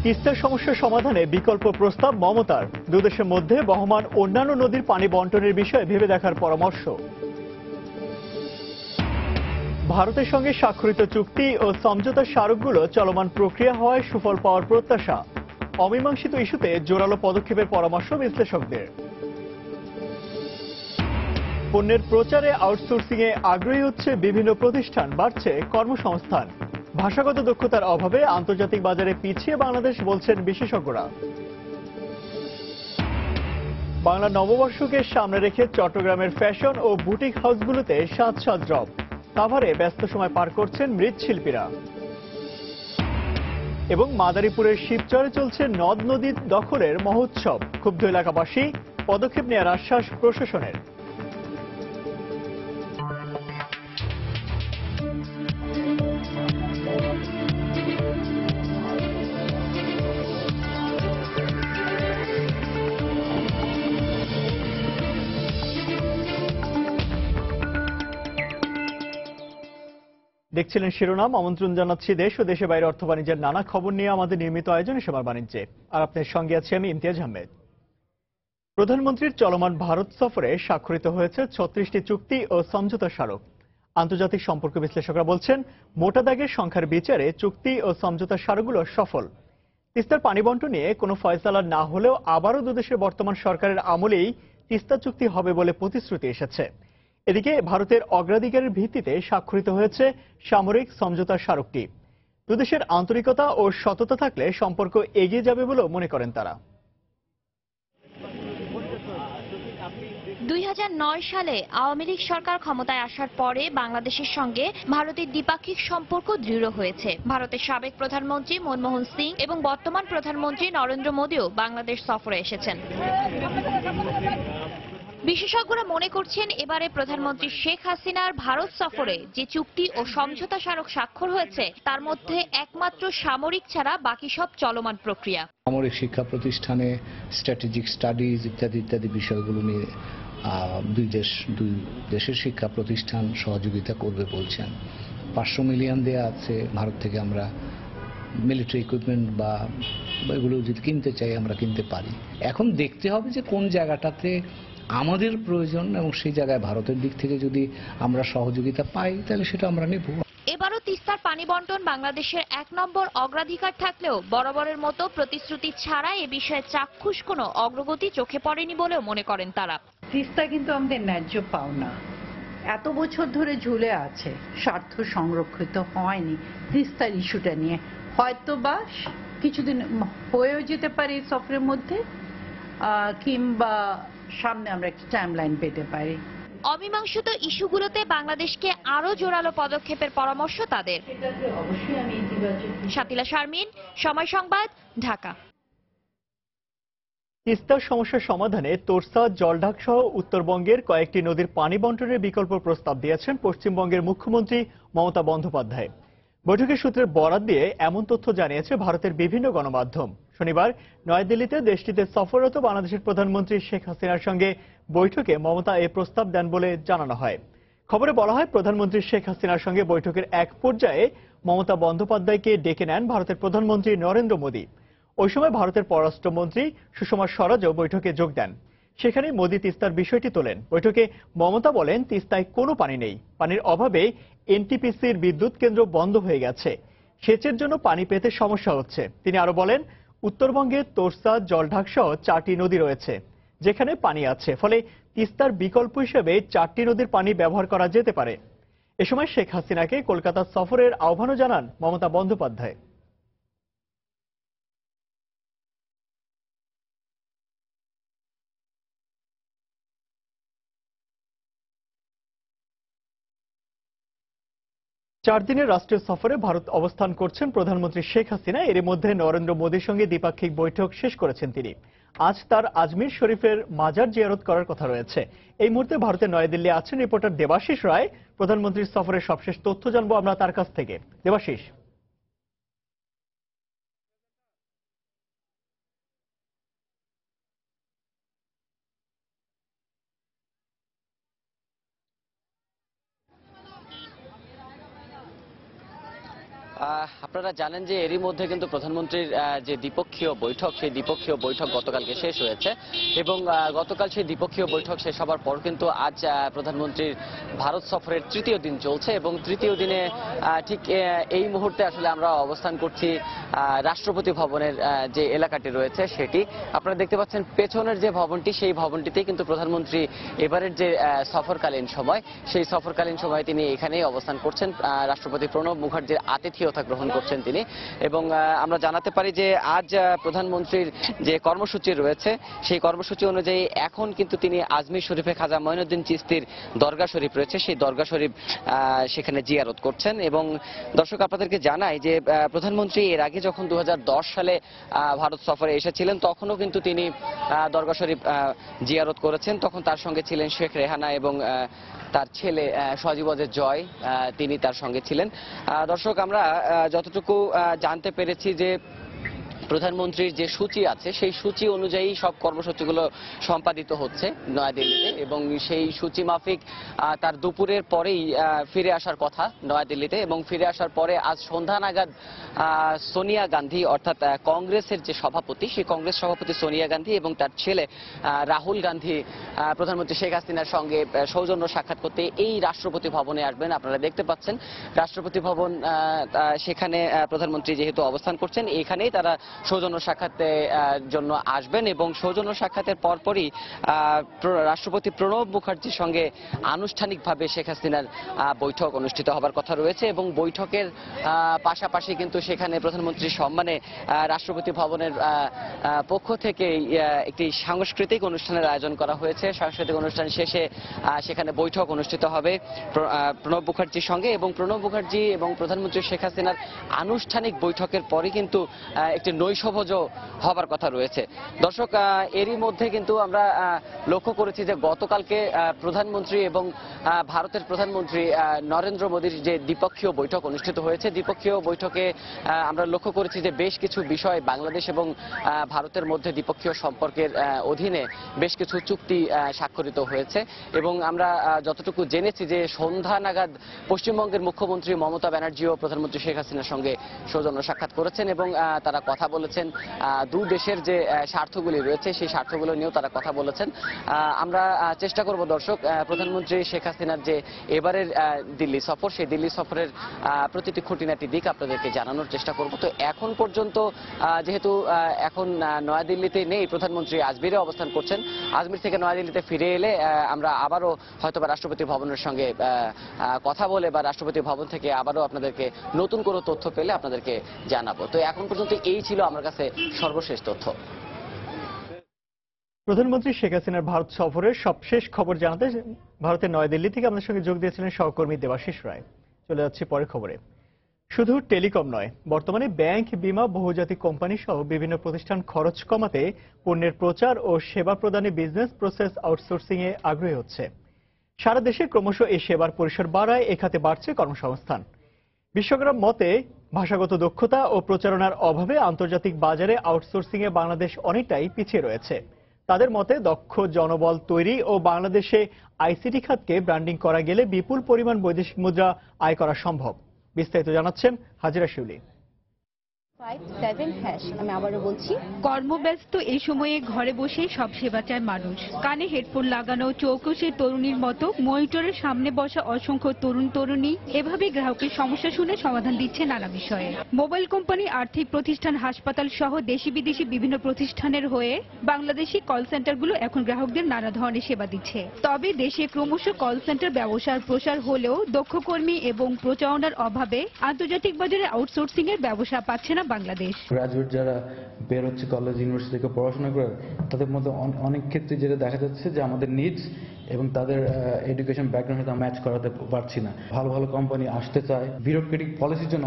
তিস্তার সমস্যা সমাধানে বিকল্প প্রস্তাব মমতার। দুদেশের মধ্যে বহমান অন্যান্য নদীর পানি বণ্টনের বিষয়ে ভেবে দেখার পরামর্শ। ভারতের সঙ্গে স্বাক্ষরিত চুক্তি ও সমঝোতার স্মারকগুলো চলমান প্রক্রিয়া হওয়ায় সুফল পাওয়ার প্রত্যাশা। অমীমাংসিত ইস্যুতে জোরালো পদক্ষেপের পরামর্শ বিশ্লেষকদের। পণ্যের প্রচারে আউটসোর্সিংয়ে আগ্রহী হচ্ছে বিভিন্ন প্রতিষ্ঠান, বাড়ছে কর্মসংস্থান। ভাষাগত দক্ষতার অভাবে আন্তর্জাতিক বাজারে পিছিয়ে বাংলাদেশ বলছেন বিশেষজ্ঞরা। বাংলা নববর্ষকে সামনে রেখে চট্টগ্রামের ফ্যাশন ও বুটিক হাউসগুলোতে সাজ সাজ রব। কাভারে ব্যস্ত সময় পার করছেন মৃৎশিল্পীরা। এবং মাদারীপুরের শিবচরে চলছে নদ নদীর দখলের মহোৎসব। ক্ষুব্ধ এলাকাবাসী, পদক্ষেপ নেওয়ার আশ্বাস প্রশাসনের। দেখছিলেন শিরোনাম। আমন্ত্রণ জানাচ্ছি দেশ ও দেশের বাইরে অর্থ বাণিজ্যের নানা খবর নিয়ে আমাদের নিয়মিত আয়োজনে সবার বাণিজ্যে। আর আপনার সঙ্গে আছি আমি ইমতিয়াজ আহমেদ। প্রধানমন্ত্রীর চলমান ভারত সফরে স্বাক্ষরিত হয়েছে 36টি চুক্তি ও সমঝোতা স্মারক। আন্তর্জাতিক সম্পর্ক বিশ্লেষকরা বলছেন, মোটা দাগের সংখ্যার বিচারে চুক্তি ও সমঝোতা স্মারকগুলো সফল। তিস্তার পানি বণ্টন নিয়ে কোনো ফয়সালা না হলেও আবারও দুদেশের বর্তমান সরকারের আমলেই তিস্তা চুক্তি হবে বলে প্রতিশ্রুতি এসেছে। এদিকে ভারতের অগ্রাধিকারের ভিত্তিতে স্বাক্ষরিত হয়েছে সামরিক সমঝোতা স্মারকটি। দুদেশের আন্তরিকতা ও সততা থাকলে সম্পর্ক এগিয়ে যাবে বলেও মনে করেন তারা। 2009 সালে আওয়ামী লীগ সরকার ক্ষমতায় আসার পরে বাংলাদেশের সঙ্গে ভারতের দ্বিপাক্ষিক সম্পর্ক দৃঢ় হয়েছে। ভারতের সাবেক প্রধানমন্ত্রী মনমোহন সিং এবং বর্তমান প্রধানমন্ত্রী নরেন্দ্র মোদীও বাংলাদেশ সফরে এসেছেন। বিশেষজ্ঞরা মনে করছেন, এবারে প্রধানমন্ত্রী শেখ হাসিনার ভারত সফরে যে চুক্তি ও সমঝোতা স্মারক স্বাক্ষর হয়েছে তার মধ্যে একমাত্র সামরিক ছাড়া বাকি সব চলমান প্রক্রিয়া। সামরিক শিক্ষা প্রতিষ্ঠানে স্ট্র্যাটেজিক স্টাডিজ ইত্যাদি ইত্যাদি বিষয়গুলো নিয়ে দুই দেশের শিক্ষা প্রতিষ্ঠান সহযোগিতা করবে বলছেন। 500 মিলিয়ন দেয়া আছে ভারত থেকে, আমরা মিলিটারি ইকুইপমেন্ট বা এগুলো যদি কিনতে চাই আমরা কিনতে পারি। এখন দেখতে হবে যে কোন জায়গাটাতে আমাদের প্রয়োজন এবং সেই জায়গায় ভারতের দিক থেকে যদি আমরা সহযোগিতা পাই তাহলে সেটা আমরা নেব। এবারও তিস্তার পানি বণ্টন বাংলাদেশের 1 নম্বর অগ্রাধিকার থাকলেও বরাবরের মতো প্রতিশ্রুতি ছাড়া এ বিষয়ে চাক্ষুষ কোনো অগ্রগতি চোখে পড়েনি বলেও মনে করেন তারা। তিস্তা কিন্তু আমাদের ন্যায্য পাওনা, এত বছর ধরে ঝুলে আছে, স্বার্থ সংরক্ষিত হয়নি। তিস্তার ইস্যুটা নিয়ে হয়তো বা কিছুদিন হয়েও যেতে পারে এই সফরের মধ্যে, কিংবা সামনে আমরা একটা টাইমলাইন পেতে পারি। অমীমাংসিত ইস্যুগুলোতে বাংলাদেশকে আরো জোরালো পদক্ষেপের পরামর্শ তাদের। শাতিলা শারমিন, সময় সংবাদ, ঢাকা। তিস্তার সমস্যার সমাধানে তোরসা, জলঢাক সহ উত্তরবঙ্গের কয়েকটি নদীর পানি বণ্টনের বিকল্প প্রস্তাব দিয়েছেন পশ্চিমবঙ্গের মুখ্যমন্ত্রী মমতা বন্দ্যোপাধ্যায়। বৈঠকের সূত্রের বরাত দিয়ে এমন তথ্য জানিয়েছে ভারতের বিভিন্ন গণমাধ্যম। শনিবার নয়াদিল্লিতে দেশটিতে সফররত বাংলাদেশের প্রধানমন্ত্রী শেখ হাসিনার সঙ্গে বৈঠকে মমতা এ প্রস্তাব দেন বলে জানানো হয়। খবরে বলা হয়, প্রধানমন্ত্রী শেখ হাসিনার সঙ্গে বৈঠকের এক পর্যায়ে মমতা বন্দ্যোপাধ্যায়কে ডেকে নেন ভারতের প্রধানমন্ত্রী নরেন্দ্র মোদী। ওই সময় ভারতের পররাষ্ট্রমন্ত্রী সুষমা স্বরাজও বৈঠকে যোগ দেন। সেখানে মোদী তিস্তার বিষয়টি তোলেন। বৈঠকে মমতা বলেন, তিস্তায় কোনো পানি নেই, পানির অভাবে এনটিপিসির বিদ্যুৎ কেন্দ্র বন্ধ হয়ে গেছে, সেচের জন্য পানি পেতে সমস্যা হচ্ছে। তিনি আরো বলেন, উত্তরবঙ্গে তোরসা, জলঢাক সহ 4টি নদী রয়েছে যেখানে পানি আছে, ফলে তিস্তার বিকল্প হিসেবে 4টি নদীর পানি ব্যবহার করা যেতে পারে। এ সময় শেখ হাসিনাকে কলকাতা সফরের আহ্বানও জানান মমতা বন্দ্যোপাধ্যায়। চার দিনের রাষ্ট্রীয় সফরে ভারত অবস্থান করছেন প্রধানমন্ত্রী শেখ হাসিনা। এর মধ্যে নরেন্দ্র মোদীর সঙ্গে দ্বিপাক্ষিক বৈঠক শেষ করেছেন তিনি। আজ তার আজমির শরীফের মাজার জিয়ারত করার কথা রয়েছে। এই মুহূর্তে ভারতের নয়াদিল্লি আছেন রিপোর্টার দেবাশিস রায়। প্রধানমন্ত্রীর সফরের সবশেষ তথ্য জানবো আমরা তার কাছ থেকে। দেবাশিস। আপনারা জানেন যে এরই মধ্যে কিন্তু প্রধানমন্ত্রীর যে দ্বিপক্ষীয় বৈঠক, সেই দ্বিপক্ষীয় বৈঠক গতকালকে শেষ হয়েছে এবং গতকাল সেই দ্বিপক্ষীয় বৈঠক শেষ হবার পর কিন্তু আজ প্রধানমন্ত্রীর ভারত সফরের তৃতীয় দিন চলছে এবং তৃতীয় দিনে ঠিক এই মুহূর্তে আসলে আমরা অবস্থান করছি রাষ্ট্রপতি ভবনের যে এলাকাটি রয়েছে সেটি। আপনারা দেখতে পাচ্ছেন পেছনের যে ভবনটি, সেই ভবনটিতেই কিন্তু প্রধানমন্ত্রী এবারের যে সফরকালীন সময়, সেই সফরকালীন সময় তিনি এখানেই অবস্থান করছেন। রাষ্ট্রপতি প্রণব মুখার্জির আতিথেয়তা গ্রহণ করছেন তিনি এবং আমরা জানাতে পারি যে আজ প্রধানমন্ত্রীর যে কর্মসূচি রয়েছে সেই কর্মসূচি অনুযায়ী এখন কিন্তু তিনি আজমির শরীফে খাজা মঈনুদ্দিন চিশতির দরগা শরীফ রয়েছে, সেই দরগা শরীফ সেখানে জিয়ারত করছেন। এবং দর্শক আপনাদেরকে জানাই যে প্রধানমন্ত্রী এর আগে যখন 2010 সালে ভারত সফরে এসেছিলেন তখনও কিন্তু তিনি দরগা শরীফ জিয়ারত করেছেন। তখন তার সঙ্গে ছিলেন শেখ রেহানা এবং তার ছেলে সজীবদের জয়, তিনি তার সঙ্গে ছিলেন। দর্শক আমরা যতটুকু জানতে পেরেছি যে প্রধানমন্ত্রীর যে সূচি আছে সেই সূচি অনুযায়ী সব কর্মসূচিগুলো সম্পাদিত হচ্ছে নয়াদিল্লিতে এবং সেই সূচি মাফিক তার দুপুরের পরেই ফিরে আসার কথা নয়াদিল্লিতে এবং ফিরে আসার পরে আজ সন্ধ্যা নাগাদ সোনিয়া গান্ধী অর্থাৎ কংগ্রেসের যে সভাপতি, সেই কংগ্রেস সভাপতি সোনিয়া গান্ধী এবং তার ছেলে রাহুল গান্ধী প্রধানমন্ত্রী শেখ হাসিনার সঙ্গে সৌজন্য সাক্ষাৎ করতে এই রাষ্ট্রপতি ভবনে আসবেন। আপনারা দেখতে পাচ্ছেন রাষ্ট্রপতি ভবন, সেখানে প্রধানমন্ত্রী যেহেতু অবস্থান করছেন এখানেই তারা সৌজন্য সাক্ষাতের জন্য আসবেন এবং সৌজন্য সাক্ষাতের পরপরই রাষ্ট্রপতি প্রণব মুখার্জির সঙ্গে আনুষ্ঠানিকভাবে শেখ হাসিনার বৈঠক অনুষ্ঠিত হবার কথা রয়েছে এবং বৈঠকের পাশাপাশি কিন্তু সেখানে প্রধানমন্ত্রীর সম্মানে রাষ্ট্রপতি ভবনের পক্ষ থেকে একটি সাংস্কৃতিক অনুষ্ঠানের আয়োজন করা হয়েছে। সাংস্কৃতিক অনুষ্ঠান শেষে সেখানে বৈঠক অনুষ্ঠিত হবে প্রণব মুখার্জির সঙ্গে এবং প্রণব মুখার্জি এবং প্রধানমন্ত্রী শেখ হাসিনার আনুষ্ঠানিক বৈঠকের পরে কিন্তু একটি নৈশভোজ হবার কথা রয়েছে। দর্শক এরই মধ্যে কিন্তু আমরা লক্ষ্য করেছি যে গতকালকে প্রধানমন্ত্রী এবং ভারতের প্রধানমন্ত্রী নরেন্দ্র মোদীর যে দ্বিপক্ষীয় বৈঠক অনুষ্ঠিত হয়েছে, দ্বিপক্ষীয় বৈঠকে আমরা লক্ষ্য করেছি যে বেশ কিছু বিষয় বাংলাদেশ এবং ভারতের মধ্যে দ্বিপক্ষীয় সম্পর্কের অধীনে বেশ কিছু চুক্তি স্বাক্ষরিত হয়েছে এবং আমরা যতটুকু জেনেছি যে সন্ধ্যা নাগাদ পশ্চিমবঙ্গের মুখ্যমন্ত্রী মমতা ব্যানার্জিও প্রধানমন্ত্রী শেখ হাসিনার সঙ্গে সৌজন্য সাক্ষাৎ করেছেন এবং তারা কথা বলেছেন দুই দেশের যে স্বার্থগুলি রয়েছে সেই স্বার্থগুলো নিয়েও তারা কথা বলেছেন। আমরা চেষ্টা করব দর্শক প্রধানমন্ত্রী শেখ হাসিনার যে এবারের দিল্লি সফর, সেই দিল্লি সফরের প্রতিটি খুঁটিনাটি দিক আপনাদেরকে জানানোর চেষ্টা করব। তো এখন পর্যন্ত যেহেতু এখন নয়াদিল্লিতে নেই, প্রধানমন্ত্রী আজমিরে অবস্থান করছেন, আজমির থেকে নয়াদিল্লিতে ফিরে এলে আমরা আবারও হয়তোবা রাষ্ট্রপতি ভবনের সঙ্গে কথা বলে বা রাষ্ট্রপতি ভবন থেকে আবারও আপনাদেরকে নতুন কোনো তথ্য পেলে আপনাদেরকে জানাবো। তো এখন পর্যন্ত এই ছিল আমার কাছে সর্বশেষ তথ্য। প্রধানমন্ত্রী শেখ হাসিনার ভারত সফরের সবশেষ খবর জানাতে ভারতের নয়াদিল্লি থেকে আমাদের সঙ্গে যোগ দিয়েছিলেন সহকর্মী দেবাশিস রায়। চলে যাচ্ছি পরের খবরে। শুধু টেলিকম নয়, বর্তমানে ব্যাংক, বীমা, বহুজাতিক কোম্পানি সহ বিভিন্ন প্রতিষ্ঠান খরচ কমাতে পণ্যের প্রচার ও সেবা প্রদানে বিজনেস প্রসেস আউটসোর্সিং এ আগ্রহী হচ্ছে। সারা দেশে ক্রমশ এই সেবার পরিসর বাড়ায় এ খাতে বাড়ছে কর্মসংস্থান। বিশ্বকর্মার মতে ভাষাগত দক্ষতা ও প্রচারণার অভাবে আন্তর্জাতিক বাজারে আউটসোর্সিং এ বাংলাদেশ অনেকটাই পিছিয়ে রয়েছে। তাদের মতে দক্ষ জনবল তৈরি ও বাংলাদেশে আইসিটি খাতকে ব্র্যান্ডিং করা গেলে বিপুল পরিমাণ বৈদেশিক মুদ্রা আয় করা সম্ভব। বিস্তারিত জানাচ্ছেন হাজিরা শিউলি। আমি আবারও বলছি, কর্মব্যস্ত এই সময়ে ঘরে বসে সব সেবা চায় মানুষ। কানে হেডফোন লাগানো চৌকসের তরুণীর মতো মনিটরের সামনে বসা অসংখ্য তরুণী এভাবে গ্রাহকের সমস্যা শুনে সমাধান দিচ্ছে নানা বিষয়ে। মোবাইল কোম্পানি, আর্থিক প্রতিষ্ঠান, হাসপাতাল সহ দেশি বিদেশি বিভিন্ন প্রতিষ্ঠানের হয়ে বাংলাদেশি কল সেন্টারগুলো এখন গ্রাহকদের নানা ধরনের সেবা দিচ্ছে। তবে দেশে ক্রমশ কল সেন্টার ব্যবসার প্রসার হলেও দক্ষ কর্মী এবং প্রচারণার অভাবে আন্তর্জাতিক বাজারে আউটসোর্সিং এর ব্যবসা পাচ্ছে না বাংলাদেশ। গ্রাজুয়েট যারা বের হচ্ছে কলেজ ইউনিভার্সিটি থেকে পড়াশোনা করে, তাদের মধ্যে অনেক ক্ষেত্রে যেটা দেখা যাচ্ছে যে আমাদের নিডস এবং তাদের এডুকেশন ব্যাকগ্রাউন্ড সাথে ম্যাচ করাতে পারছি না। ভালো ভালো কোম্পানি আসতে চায়, ব্যুরোক্রেটিক পলিসির জন্য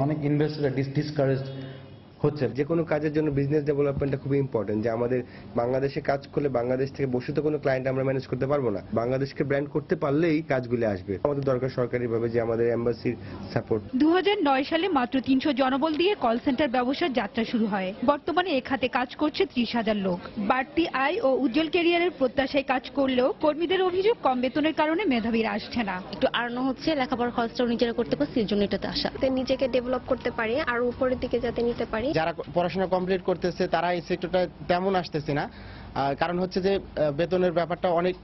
অনেক ইনভেস্টর ডিসকারেজড হচ্ছে। যে কোনো কাজের জন্য বিজনেস ডেভেলপমেন্টটা খুবই ইম্পর্টেন্ট, যে আমাদের বাংলাদেশে কাজ করলে বাংলাদেশ থেকে বসে তো কোনো ক্লায়েন্ট আমরা ম্যানেজ করতে পারবো না, বাংলাদেশকে ব্র্যান্ড করতে পারলেই কাজগুলো আসবে। আমাদের দরকার সরকারিভাবে যে আমাদের এম্বাসির সাপোর্ট। 2009 সালে মাত্র 300 জনবল দিয়ে কল সেন্টার ব্যবসার যাত্রা শুরু হয়। বর্তমানে এ খাতে কাজ করছে 30,000 লোক। বাড়তি আয় ও উজ্জ্বল ক্যারিয়ারের প্রত্যাশায় কাজ করলেও কর্মীদের অভিযোগ কম বেতনের কারণে মেধাবীরা আসছে না। একটু আর্নও হচ্ছে, লেখাপড়ার খরচটাও নিজেরা করতে পারছি, এর জন্য এটাতে আসা। নিজেকে ডেভেলপ করতে পারি আর উপরের দিকে যাতে নিতে পারি। যারা পড়াশোনা কমপ্লিট করতেছে তারা এই সেক্টরটা তেমন আসতেছে না, কারণ হচ্ছে যে বেতনের ব্যাপারটা অনেক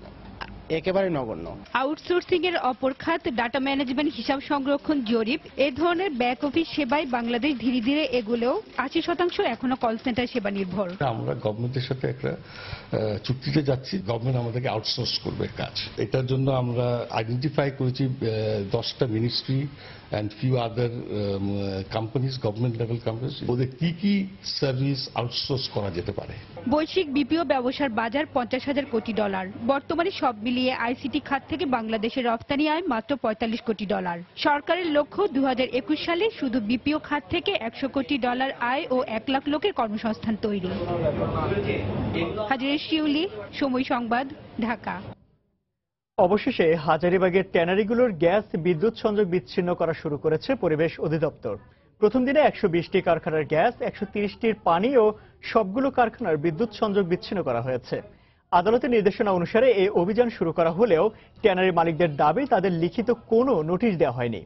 একেবারে নগণ্য। আউটসোর্সিং এর অপর খাত ডাটা ম্যানেজমেন্ট, হিসাব সংরক্ষণ, জরিপ এ ধরনের ব্যাক অফিস সেবায় বাংলাদেশ ধীরে ধীরে এগুলোও 80% এখনো কল সেন্টার সেবা নির্ভর। আমরা গভর্নমেন্টের সাথে একটা চুক্তিতে যাচ্ছি, গভর্নমেন্ট আমাদেরকে আউটসোর্স করবে কাজ। এটার জন্য আমরা আইডেন্টিফাই করেছি 10টা ministry and few other companies, government level companies, ওদের কি সার্ভিস আউটসোর্স করা যেতে পারে। বৈশ্বিক বিপিও ব্যবসার বাজার $50,000 কোটি। বর্তমানে সব মিলিয়ে আইসিটি খাত থেকে বাংলাদেশের রফতানি আয় মাত্র $45 কোটি। সরকারের লক্ষ্য 2021 সালে শুধু বিপিও খাত থেকে $100 কোটি আয় ও 1 লাখ লোকের কর্মসংস্থান তৈরি। হাজিরা শিউলি, সময় সংবাদ, ঢাকা। অবশেষে হাজারীবাগের ট্যানারিগুলোর গ্যাস বিদ্যুৎ সংযোগ বিচ্ছিন্ন করা শুরু করেছে পরিবেশ অধিদপ্তর। প্রথম দিনে 120টি কারখানার গ্যাস, 130টির পানি ও সবগুলো কারখানার বিদ্যুৎ সংযোগ বিচ্ছিন্ন করা হয়েছে। আদালতের নির্দেশনা অনুসারে এই অভিযান শুরু করা হলেও ট্যানারি মালিকদের দাবি তাদের লিখিত কোনো নোটিশ দেওয়া হয়নি।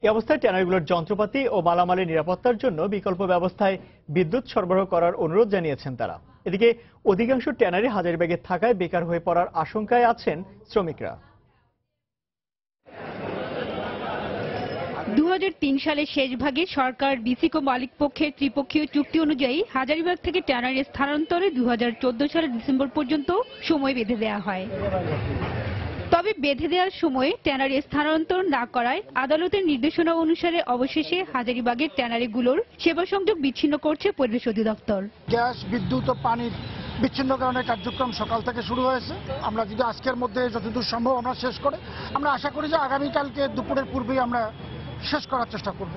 এই অবস্থায় ট্যানারিগুলোর যন্ত্রপাতি ও মালামালের নিরাপত্তার জন্য বিকল্প ব্যবস্থায় বিদ্যুৎ সরবরাহ করার অনুরোধ জানিয়েছেন তারা। এদিকে অধিকাংশ ট্যানারি হাজারীবাগে থাকায় বেকার হয়ে পড়ার আশঙ্কায় আছেন শ্রমিকরা। 2003 সালের শেষ ভাগে সরকার, বিসিকো মালিক পক্ষের ত্রিপক্ষীয় চুক্তি অনুযায়ী হাজারীবাগ থেকে ট্যানারি স্থানান্তরে 2014 সালের ডিসেম্বর পর্যন্ত সময় বেঁধে দেওয়া হয়। তবে বেঁধে দেওয়ার সময় ট্যানারি স্থানান্তর না করায় আদালতের নির্দেশনা অনুসারে অবশেষে হাজারীবাগের ট্যানারিগুলোর সেবা সংযোগ বিচ্ছিন্ন করছে পরিবেশ অধিদপ্তর। গ্যাস, বিদ্যুৎ ও পানির বিচ্ছিন্নকরণের কার্যক্রম সকাল থেকে শুরু হয়েছে। আমরা যদি আজকের মধ্যে যতদূর সম্ভব আমরা শেষ করে, আমরা আশা করি যে আগামীকালকে দুপুরের পূর্বেই আমরা শেষ করার চেষ্টা করব।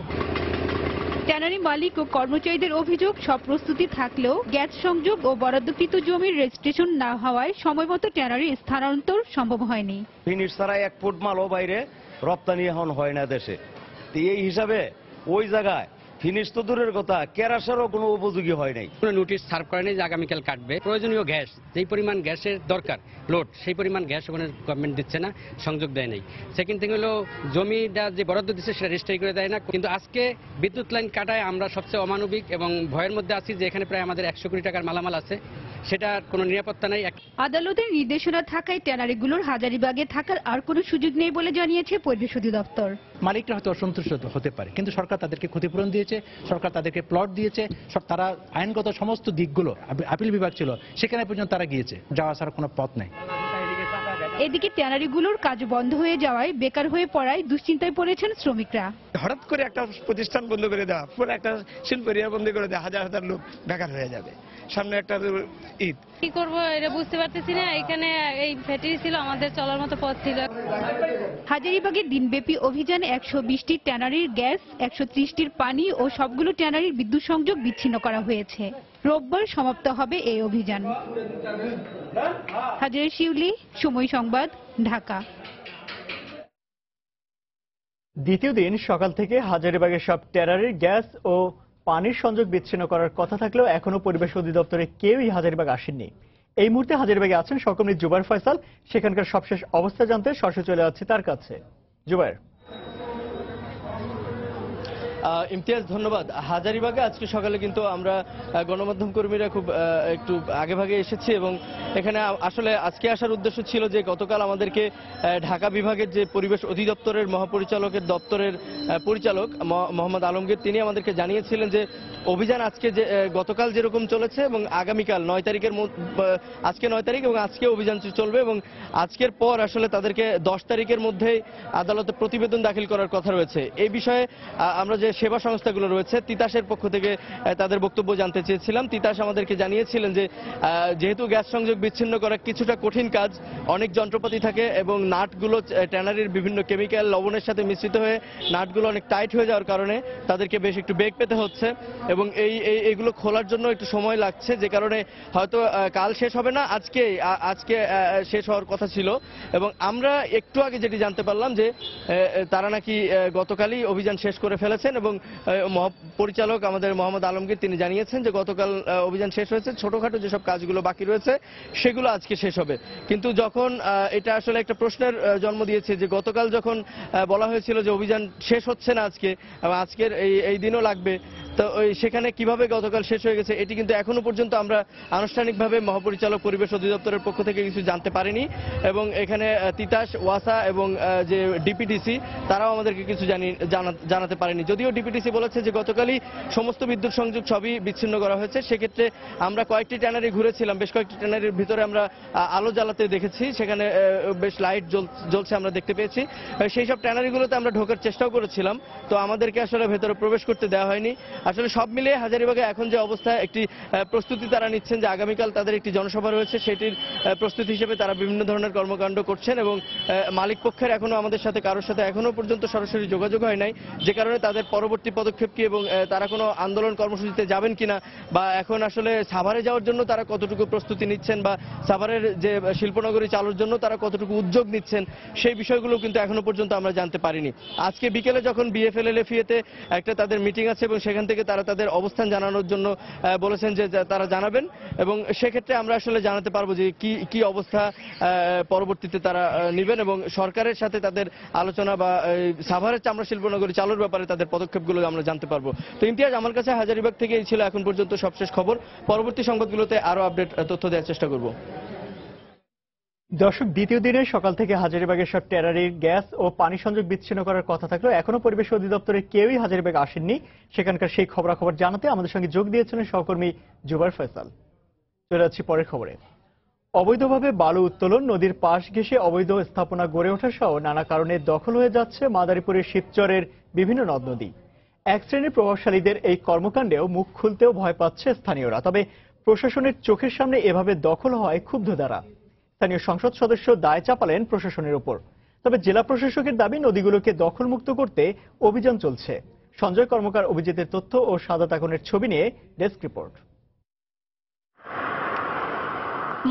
ট্যানারি মালিক ও কর্মচারীদের অভিযোগ, সব প্রস্তুতি থাকলেও গ্যাস সংযোগ ও বরাদ্দকৃত জমির রেজিস্ট্রেশন না হওয়ায় সময়মতো ট্যানারি স্থানান্তর সম্ভব হয়নি। ফিনিশ ছাড়া 1 ফুট মালও বাইরে রপ্তানি এখন হয় না দেশে। এই হিসাবে ওই জায়গায় ফিনিশ তো দূরের কথা, কেরাসারও কোনো উপযোগী হয় নাই। কোনো নোটিশ সার্ভ করেনি যে আগামীকাল কাটবে। প্রয়োজনীয় গ্যাস, যেই পরিমাণ গ্যাসের দরকার লোড, সেই পরিমাণ গ্যাস ওখানে গভর্নমেন্ট দিচ্ছে না, সংযোগ দেয় নাই। সেকেন্ড থিং হলো জমিটা যে বরাদ্দ দিচ্ছে সেটা রেজিস্ট্রি করে দেয় না। কিন্তু আজকে বিদ্যুৎ লাইন কাটায় আমরা সবচেয়ে অমানবিক এবং ভয়ের মধ্যে আছি যে এখানে প্রায় আমাদের 100 কোটি টাকার মালামাল আছে, সেটার কোনো নিরাপত্তা নাই। আদালতের নির্দেশনা থাকায় ট্যানারিগুলোর হাজারীবাগে থাকার আর কোনো সুযোগ নেই বলে জানিয়েছে পরিবেশ অধিদপ্তর। মালিকরা হয়তো অসন্তুষ্ট হতে পারে, কিন্তু সরকার তাদেরকে ক্ষতিপূরণ দিয়েছে, সরকার তাদেরকে প্লট দিয়েছে, তারা আইনগত সমস্ত দিকগুলো, আপিল বিভাগ ছিল সেখানে পর্যন্ত তারা গিয়েছে, যাওয়া ছাড়া কোনো পথ নেই। এদিকে ট্যানারিগুলোর কাজ বন্ধ হয়ে যাওয়ায় বেকার হয়ে পড়ায় দুশ্চিন্তায় পড়েছেন শ্রমিকরা। হঠাৎ করে একটা প্রতিষ্ঠান বন্ধ করে দেওয়া, পুরো একটা শিল্প এরিয়া বন্ধ করে দেওয়া, হাজার হাজার লোক বেকার হয়ে যাবে। সামনে একটা ঈদ, কি করবো এটা বুঝতে পারতেছি না। এখানে এই ফ্যাক্টরি ছিল, আমাদের চলার মতো পথ ছিল। হাজারীবাগের দিনব্যাপী অভিযানে 120টি ট্যানারির গ্যাস, 130টির পানি ও সবগুলো ট্যানারির বিদ্যুৎ সংযোগ বিচ্ছিন্ন করা হয়েছে। রোববার সমাপ্ত হবে এই অভিযান। হাজিরা শিউলি, সময় সংবাদ, ঢাকা। দ্বিতীয় দিন সকাল থেকে হাজারীবাগের সব ট্যানারির গ্যাস ও পানির সংযোগ বিচ্ছিন্ন করার কথা থাকলেও এখনো পরিবেশ অধিদপ্তরে কেউই হাজারীবাগ আসেননি। এই মুহূর্তে হাজারীবাগে আছেন সহকর্মী জুবায়ের ফয়সাল। সেখানকার সবশেষ অবস্থা জানতে সরাসরি চলে যাচ্ছি তার কাছে। জুবায়ের। ইমতিয়াজ, ধন্যবাদ। হাজারীবাগে আজকে সকালে কিন্তু আমরা গণমাধ্যম কর্মীরা খুব একটু আগেভাগে এসেছি এবং এখানে আসলে আজকে আসার উদ্দেশ্য ছিল যে গতকাল আমাদেরকে ঢাকা বিভাগের যে পরিবেশ অধিদপ্তরের মহাপরিচালকের দপ্তরের পরিচালক মোহাম্মদ আলমগীর, তিনি আমাদেরকে জানিয়েছিলেন যে অভিযান আজকে যে গতকাল যেরকম চলেছে এবং আগামীকাল 9 তারিখের আজকে 9 তারিখ এবং আজকে অভিযান চলবে এবং আজকের পর আসলে তাদেরকে 10 তারিখের মধ্যেই আদালতে প্রতিবেদন দাখিল করার কথা রয়েছে। এই বিষয়ে আমরা যে সেবা সংস্থাগুলো রয়েছে তিতাসের পক্ষ থেকে তাদের বক্তব্য জানতে চেয়েছিলাম। তিতাস আমাদেরকে জানিয়েছিলেন যে যেহেতু গ্যাস সংযোগ বিচ্ছিন্ন করা কিছুটা কঠিন কাজ, অনেক যন্ত্রপাতি থাকে এবং নাটগুলো ট্যানারির বিভিন্ন কেমিক্যাল লবণের সাথে মিশ্রিত হয়ে নাটগুলো অনেক টাইট হয়ে যাওয়ার কারণে তাদেরকে বেশ একটু বেগ পেতে হচ্ছে এবং এইগুলো খোলার জন্য একটু সময় লাগছে, যে কারণে হয়তো কাল শেষ হবে না, আজকে শেষ হওয়ার কথা ছিল। এবং আমরা একটু আগে যেটি জানতে পারলাম যে তারা নাকি গতকালই অভিযান শেষ করে ফেলেছেন এবং পরিচালক আমাদের মোহাম্মদ আলমগীর তিনি জানিয়েছেন যে গতকাল অভিযান শেষ হয়েছে, ছোটখাটো যেসব কাজগুলো বাকি রয়েছে সেগুলো আজকে শেষ হবে। কিন্তু যখন এটা আসলে একটা প্রশ্নের জন্ম দিয়েছে যে গতকাল যখন বলা হয়েছিল যে অভিযান শেষ হচ্ছে না আজকে এবং আজকের এই দিনও লাগবে, তো সেখানে কিভাবে গতকাল শেষ হয়ে গেছে এটি কিন্তু এখনো পর্যন্ত আমরা আনুষ্ঠানিকভাবে মহাপরিচালক পরিবেশ অধিদপ্তরের পক্ষ থেকে কিছু জানতে পারিনি। এবং এখানে তিতাস, ওয়াসা এবং যে ডিপিটিসি তারাও আমাদেরকে কিছু জানাতে পারেনি। যদিও ডিপিটিসি বলেছে যে গতকালই সমস্ত বিদ্যুৎ সংযোগ সবই বিচ্ছিন্ন করা হয়েছে। সেক্ষেত্রে আমরা কয়েকটি ট্যানারি ঘুরেছিলাম, বেশ কয়েকটি ট্যানারির ভিতরে আমরা আলো জ্বালাতে দেখেছি, সেখানে বেশ লাইট জ্বলছে আমরা দেখতে পেয়েছি। সেই সব ট্যানারিগুলোতে আমরা ঢোকার চেষ্টাও করেছিলাম, তো আমাদেরকে আসলে ভেতরে প্রবেশ করতে দেওয়া হয়নি। আসলে সব মিলিয়ে হাজারীবাগে এখন যে অবস্থা, একটি প্রস্তুতি তারা নিচ্ছেন যে আগামীকাল তাদের একটি জনসভা রয়েছে, সেটির প্রস্তুতি হিসেবে তারা বিভিন্ন ধরনের কর্মকাণ্ড করছেন এবং মালিক পক্ষের এখনো আমাদের সাথে কারোর সাথে এখনো পর্যন্ত সরাসরি যোগাযোগ হয় নাই, যে কারণে তাদের পরবর্তী পদক্ষেপ কি এবং তারা কোনো আন্দোলন কর্মসূচিতে যাবেন কিনা বা এখন আসলে সাভারে যাওয়ার জন্য তারা কতটুকু প্রস্তুতি নিচ্ছেন বা সাভারের যে শিল্পনগরী চালুর জন্য তারা কতটুকু উদ্যোগ নিচ্ছেন সেই বিষয়গুলো কিন্তু এখনো পর্যন্ত আমরা জানতে পারিনি। আজকে বিকেলে যখন বিএফএলএলএফিএতে একটা তাদের মিটিং আছে এবং সেখান থেকে তারা তাদের অবস্থান জানানোর জন্য বলেছেন যে তারা জানাবেন এবং সেক্ষেত্রে আমরা আসলে জানাতে পারবো যে কি অবস্থা পরবর্তীতে তারা নেবেন এবং সরকারের সাথে তাদের আলোচনা বা সাভারের চামড়া শিল্পনগরী চালুর ব্যাপারে তাদের পদক্ষেপগুলো আমরা জানতে পারবো। তো ইমতিয়াজ, আমার কাছে হাজারীবাগ থেকে এই ছিল এখন পর্যন্ত সবশেষ খবর। পরবর্তী সংবাদগুলোতে আরো আপডেট তথ্য দেওয়ার চেষ্টা করব। দর্শক, দ্বিতীয় দিনে সকাল থেকে হাজারীবাগের সব ট্যানারির গ্যাস ও পানি সংযোগ বিচ্ছিন্ন করার কথা থাকলেও এখনো পরিবেশ অধিদপ্তরের কেউই হাজারীবাগ আসেননি। সেখানকার সেই খবরাখবর জানাতে আমাদের সঙ্গে যোগ দিয়েছিলেন সহকর্মী জুবাইর ফয়সাল। চলে যাচ্ছি পরের খবরে। অবৈধভাবে বালু উত্তোলন, নদীর পাশ ঘেঁষে অবৈধ স্থাপনা গড়ে ওঠা সহ নানা কারণে দখল হয়ে যাচ্ছে মাদারীপুরের শিবচরের বিভিন্ন নদ নদী। এক শ্রেণীর প্রভাবশালীদের এই কর্মকাণ্ডেও মুখ খুলতেও ভয় পাচ্ছে স্থানীয়রা। তবে প্রশাসনের চোখের সামনে এভাবে দখল হয় ক্ষুব্ধ দ্বারা। স্থানীয় সংসদ সদস্য দায় চাপালেন প্রশাসনের উপর। তবে জেলা প্রশাসকের দাবি নদীগুলোকে দখলমুক্ত করতে অভিযান চলছে। সঞ্জয় কর্মকার অভিজিতের তথ্য ও সাদাত আগুনের ছবি নিয়ে ডেস্ক রিপোর্ট।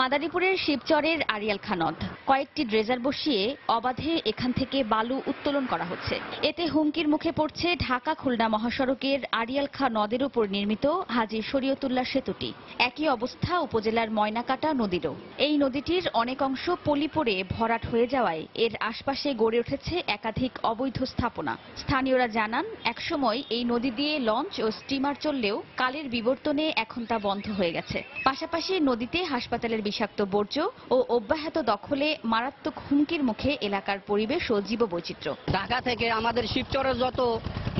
মাদারীপুরের শিবচরের আড়িয়াল খাঁ নদ, কয়েকটি ড্রেজার বসিয়ে অবাধে এখান থেকে বালু উত্তোলন করা হচ্ছে। এতে হুমকির মুখে পড়ছে ঢাকা খুলনা মহাসড়কের আড়িয়াল খাঁ নদের উপর নির্মিত হাজী শরীয়তুল্লাহ সেতুটি। একই অবস্থা উপজেলার ময়নাকাটা নদীরও। এই নদীটির অনেক অংশ পলি পড়ে ভরাট হয়ে যাওয়ায় এর আশপাশে গড়ে উঠেছে একাধিক অবৈধ স্থাপনা। স্থানীয়রা জানান, একসময় এই নদী দিয়ে লঞ্চ ও স্টিমার চললেও কালের বিবর্তনে এখন তা বন্ধ হয়ে গেছে। পাশাপাশি নদীতে হাসপাতালের বিষাক্ত বর্জ্য ও অব্যাহত দখলে মারাত্মক হুমকির মুখে এলাকার পরিবেশ ও জীববৈচিত্র্য। ঢাকা থেকে আমাদের শিবচরের যত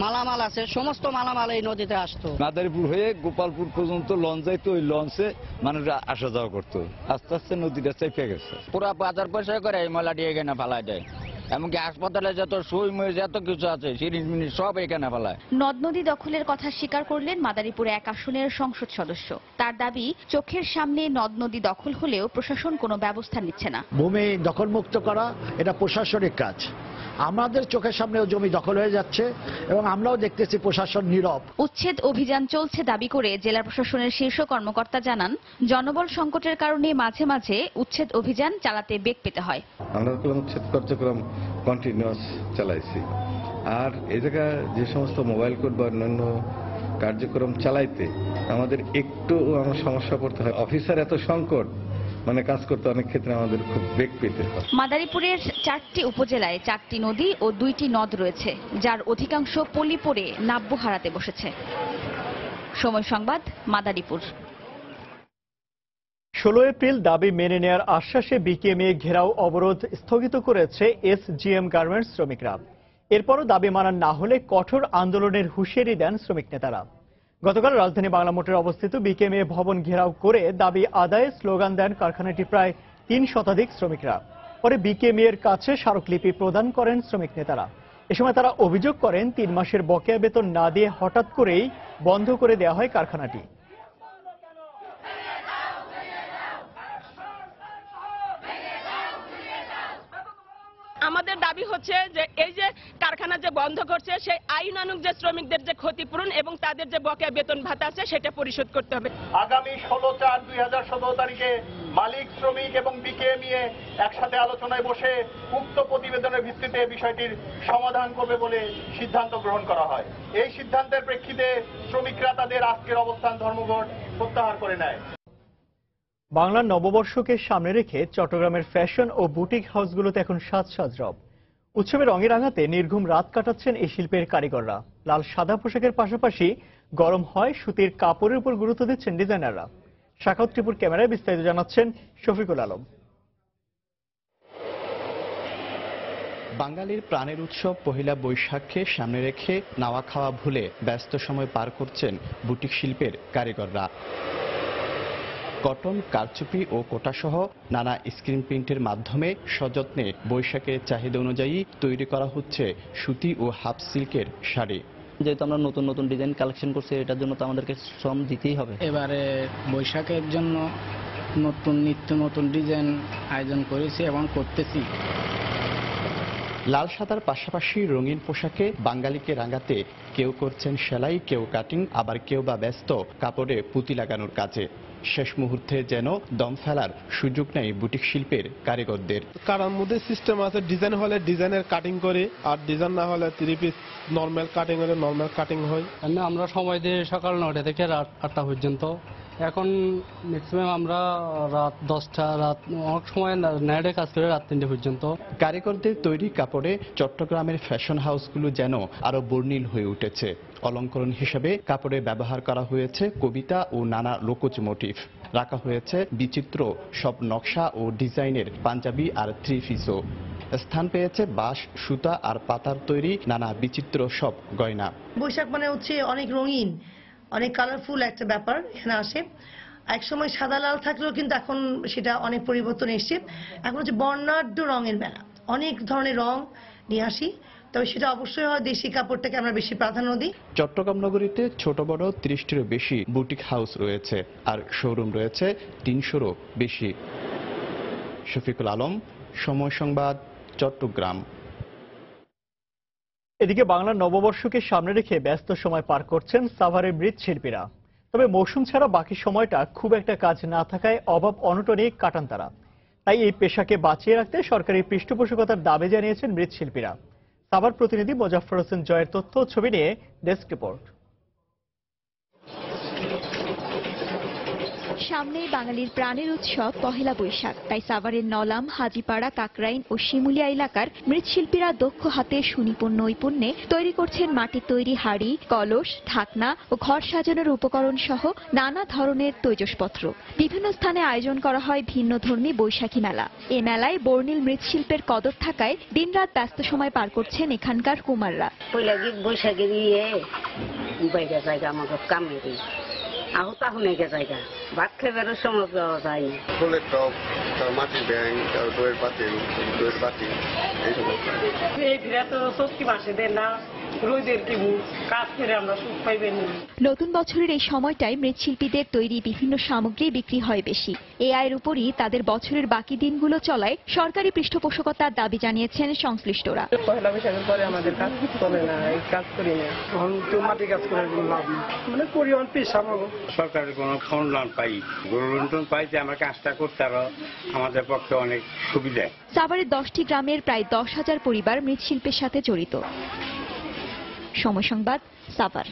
মালামাল আছে সমস্ত মালামাল এই নদীতে আসতো। মাদারীপুর হয়ে গোপালপুর পর্যন্ত লঞ্চ যাইতো, ওই লঞ্চে মানুষরা আসা যাওয়া করতো। আস্তে আস্তে নদীটা চেপে গেছে। পুরা বাজার পয়সা করে এই ময়লাটি এখানে ফেলায় দেয়। এমনকি হাসপাতালে যত সুই মুই যত কিছু আছে সিরিঞ্জ মিরিঞ্জ সব এখানে ফেলায়। নদ নদী দখলের কথা স্বীকার করলেন মাদারীপুর 1 আসনের সংসদ সদস্য। তার দাবি, চোখের সামনে নদ নদী দখল হলেও প্রশাসন কোনো ব্যবস্থা নিচ্ছে না। ভূমি দখলমুক্ত করা এটা প্রশাসনিক কাজ। আমাদের চোখের সামনেও জমি দখল হয়ে যাচ্ছে এবং আমরাও দেখতেছি প্রশাসন নীরব। উচ্ছেদ অভিযান চলছে দাবি করে জেলা প্রশাসনের শীর্ষ কর্মকর্তা জানান, জনবল সংকটের কারণে মাঝে মাঝে উচ্ছেদ অভিযান চালাতে বেগ পেতে হয়। আমরা উচ্ছেদ কার্যক্রম কন্টিনিউয়াস চালাইছি। আর এই জায়গায় যে সমস্ত মোবাইল কোর্ট বা অন্যান্য কার্যক্রম চালাইতে আমাদের একটু সমস্যা পড়তে হয়। অফিসার এত সংকট, মানে কাজ করতে অনেক ক্ষেত্রে আমাদের খুব বেগ পেতে হয়। মাদারীপুরের 4টি উপজেলায় 4টি নদী ও 2টি নদ রয়েছে, যার অধিকাংশ পলি পড়ে নাব্য হারাতে বসেছে। সময় সংবাদ, মাদারীপুর। 16 এপ্রিল দাবি মেনে নেওয়ার আশ্বাসে বিকেএমএ ঘেরাও অবরোধ স্থগিত করেছে এসজিএম গার্মেন্টস শ্রমিকরা। এরপরও দাবি মানা না হলে কঠোর আন্দোলনের হুঁশিয়ারি দেন শ্রমিক নেতারা। গতকাল রাজধানী বাংলা মোটরে অবস্থিত বিকেএমএ ভবন ঘেরাও করে দাবি আদায়ে স্লোগান দেন কারখানাটির প্রায় 3 শতাধিক শ্রমিকরা। পরে বিকেএমএ এর কাছে স্মারকলিপি প্রদান করেন শ্রমিক নেতারা। এ সময় তারা অভিযোগ করেন 3 মাসের বকেয়া বেতন না দিয়ে হঠাৎ করেই বন্ধ করে দেওয়া হয় কারখানাটি। আমাদের দাবি হচ্ছে যে এই যে কারখানা যে বন্ধ করছে সেই আইনানুগ যে শ্রমিকদের যে ক্ষতিপূরণ এবং তাদের যে বকেয়া বেতন ভাতা আছে সেটা পরিশোধ করতে হবে। আগামী 16/4/2017 তারিখে মালিক, শ্রমিক এবং বিকেএমইএ একসাথে আলোচনায় বসে উক্ত প্রতিবেদনের ভিত্তিতে বিষয়টির সমাধান করবে বলে সিদ্ধান্ত গ্রহণ করা হয়। এই সিদ্ধান্তের প্রেক্ষিতে শ্রমিকরা তাদের আজকের অবস্থান ধর্মঘট প্রত্যাহার করে নেয়। বাংলার নববর্ষকে সামনে রেখে চট্টগ্রামের ফ্যাশন ও বুটিক হাউসগুলোতে এখন সাজ সাজ রব। উৎসবের রঙে রাঙাতে নির্ঘুম রাত কাটাচ্ছেন এই শিল্পের কারিগররা। লাল সাদা পোশাকের পাশাপাশি গরম হয় সুতির কাপড়ের উপর গুরুত্ব দিচ্ছেন ডিজাইনাররা। শাখাউত টিপুর ক্যামেরায় বিস্তারিত জানাচ্ছেন শফিকুল আলম। বাঙালির প্রাণের উৎসব পহেলা বৈশাখকে সামনে রেখে নাওয়া খাওয়া ভুলে ব্যস্ত সময় পার করছেন বুটিক শিল্পের কারিগররা। কটন, কারচুপি ও কোটাসহ নানা স্ক্রিন প্রিন্টের মাধ্যমে সযত্নে বৈশাখের চাহিদা অনুযায়ী তৈরি করা হচ্ছে সুতি ও হাফ সিল্কের শাড়ি। যেহেতু আমরা নতুন নতুন ডিজাইন কালেকশন করছি, এটার জন্য তো আমাদেরকে শ্রম দিতেই হবে। এবারে বৈশাখের জন্য নিত্য নতুন ডিজাইন আয়োজন করেছি এবং করতেছি। লাল সাদার পাশাপাশি রঙিন পোশাকে বাঙালিকে রাঙাতে কেউ করছেন সেলাই, কেউ কাটিং, আবার কেউ বা ব্যস্ত কাপড়ে পুঁতি লাগানোর কাজে। শেষ মুহূর্তে যেন দম ফেলার সুযোগ নেই বুটিক শিল্পের কারিগরদের। কারণ মধ্যে সিস্টেম আছে, ডিজাইন হলে ডিজাইনের কাটিং করে, আর ডিজাইন না হলে 3 পিস নর্মাল কাটিং হলে নর্মাল কাটিং হয়। আমরা সময় দিই সকাল 9টা থেকে রাত 8টা পর্যন্ত। এখন ম্যাক্সিমাম আমরা রাত 10টা, রাত অনেক সময় নাইটে কাজ করে রাত 3টে পর্যন্ত। কারিগরদের তৈরি কাপড়ে চট্টগ্রামের ফ্যাশন হাউসগুলো যেন আরো বর্ণিল হয়ে উঠেছে। অলংকরণ হিসেবে কাপড়ে ব্যবহার করা হয়েছে কবিতা ও নানা লোকজ মোটিভ। রাখা হয়েছে বিচিত্র সব নকশা ও ডিজাইনের পাঞ্জাবি আর 3 পিসও। স্থান পেয়েছে বাঁশ, সুতা আর পাতার তৈরি নানা বিচিত্র সব গয়না। বৈশাখ মানে হচ্ছে অনেক রঙিন, অনেক কালারফুল একটা ব্যাপার এখানে আসে। একসময় সাদা লাল থাকলেও কিন্তু এখন সেটা অনেক পরিবর্তন এসছে। এখন হচ্ছে বর্ণাঢ্য রঙের মেলা, অনেক ধরনের রং নিয়ে আসি। তবে সেটা অবশ্যই হয় দেশি কাপড়টাকে আমরা বেশি প্রাধান্য দিই। চট্টগ্রাম নগরীতে ছোট বড় 30টিরও বেশি বুটিক হাউস রয়েছে, আর শোরুম রয়েছে 300রও বেশি। শফিকুল আলম, সময় সংবাদ, চট্টগ্রাম। এদিকে বাংলার নববর্ষকে সামনে রেখে ব্যস্ত সময় পার করছেন সাভারের মৃৎশিল্পীরা। তবে মৌসুম ছাড়া বাকি সময়টা খুব একটা কাজ না থাকায় অভাব অনটনে কাটান তারা। তাই এই পেশাকে বাঁচিয়ে রাখতে সরকারি পৃষ্ঠপোষকতার দাবি জানিয়েছেন মৃৎশিল্পীরা। সাভার প্রতিনিধি মোজাফফর হোসেন জয়ের তথ্য ছবি নিয়ে ডেস্ক রিপোর্ট। সামনেই বাঙালির প্রাণের উৎসব পহেলা বৈশাখ। তাই সাভারের নলাম, হাজিপাড়া, কাকরাইন ও শিমুলিয়া এলাকার মৃৎশিল্পীরা দক্ষ হাতে সুনিপুণ নৈপুণ্যে তৈরি করছেন মাটির তৈরি হাড়ি, কলস, ঢাকনা ও ঘর সাজানোর উপকরণ সহ নানা ধরনের তৈজসপত্র। বিভিন্ন স্থানে আয়োজন করা হয় ভিন্নধর্মী বৈশাখী মেলা। এ মেলায় বর্ণিল মৃৎশিল্পের কদর থাকায় দিনরাত ব্যস্ত সময় পার করছেন এখানকার কুমাররা। বৈশাখের জায়গা আমাকে কামে দিই আহতা হনে জায়গা ভাত খেবার সময় পাওয়া যায় না। ফুলের টপ, মাটির ব্যাং, দইয়ের পাতিল, এই সমস্ত। এইটা তো সত্যি মাসে দেন না, রোদের কি কাজ করে আমরা সুখ পাইবেন। নতুন বছরের এই সময়টায় মৃৎশিল্পীদের তৈরি বিভিন্ন সামগ্রী বিক্রি হয় বেশি। এই আয়ের উপরই তাদের বছরের বাকি দিনগুলো চলায় সরকারি পৃষ্ঠপোষকতার দাবি জানিয়েছেন সংশ্লিষ্টরা। পয়লা বৈশাখের পরে আমাদের কাজ চলে না, এই কাজ করি না। তো মাটি কাজ করে লাভ না, মানে পরিমাণ পেশা সরকারের কোনো অনুদান পাই, অনুদান পাই যে আমার কাজটা করতে আরো আমাদের পক্ষে অনেক সুবিধা। সাভারের 10টি গ্রামের প্রায় 10,000 পরিবার মৃৎশিল্পের সাথে জড়িত। সময় সংবাদ, সাভার।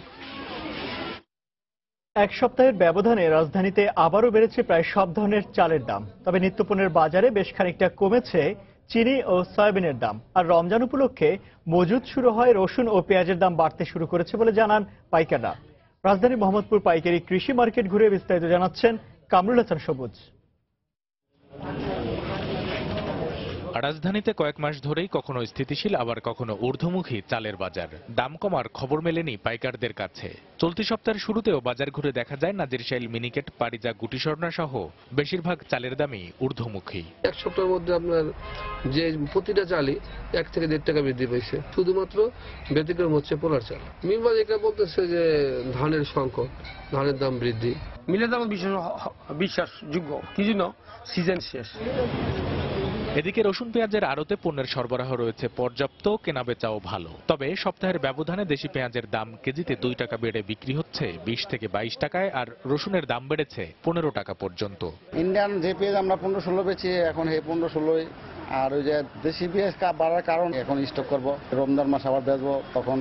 এক সপ্তাহের ব্যবধানে রাজধানীতে আবারও বেড়েছে প্রায় সব ধরনের চালের দাম। তবে নিত্যপণ্যের বাজারে বেশ খানিকটা কমেছে চিনি ও সয়াবিনের দাম। আর রমজান উপলক্ষে মজুদ শুরু হয় রসুন ও পেঁয়াজের দাম বাড়তে শুরু করেছে বলে জানান পাইকাররা। রাজধানী মোহাম্মদপুর পাইকারি কৃষি মার্কেট ঘুরে বিস্তারিত জানাচ্ছেন কামরুল হাসান সবুজ। রাজধানীতে কয়েক মাস ধরেই কখনো স্থিতিশীল আবার কখনো ঊর্ধ্বমুখী চালের বাজার। দাম কমার খবর মেলেনি পাইকারদের কাছে। চলতি সপ্তাহের শুরুতেও বাজার ঘুরে দেখা যায় নাজিরশাইল, মিনিকেট, পারিজা, গুটিস্বর্ণা সহ বেশিরভাগ চালের দামই ঊর্ধ্বমুখী। এক সপ্তাহের মধ্যে আপনার যে প্রতিটা চালই 1 থেকে 1.5 টাকা বৃদ্ধি পেয়েছে। শুধুমাত্র ব্যতিক্রম হচ্ছে পোলার চাল। মিলবাজ এটা বলতেছে যে ধানের সংকট, ধানের দাম বৃদ্ধি। মিলের দাম বিশ্বাসযোগ্য, কি জন্য সিজন শেষ। এদিকে রসুন পেঁয়াজের আড়তে পণ্যের সরবরাহ রয়েছে পর্যাপ্ত, কেনাবেচাও ভালো। তবে সপ্তাহের ব্যবধানে দেশি পেঁয়াজের দাম কেজিতে 2 টাকা বেড়ে বিক্রি হচ্ছে 20 থেকে 22 টাকায়, আর রসুনের দাম বেড়েছে 15 টাকা পর্যন্ত। ইন্ডিয়ান যে পেঁয়াজ আমরা 15-16 বেচি, এখন এই 15-16। আর ওই যে দেশি পেঁয়াজ বাড়ার কারণ এখন স্টক করব, রমজান মাস আবার বেচবো, তখন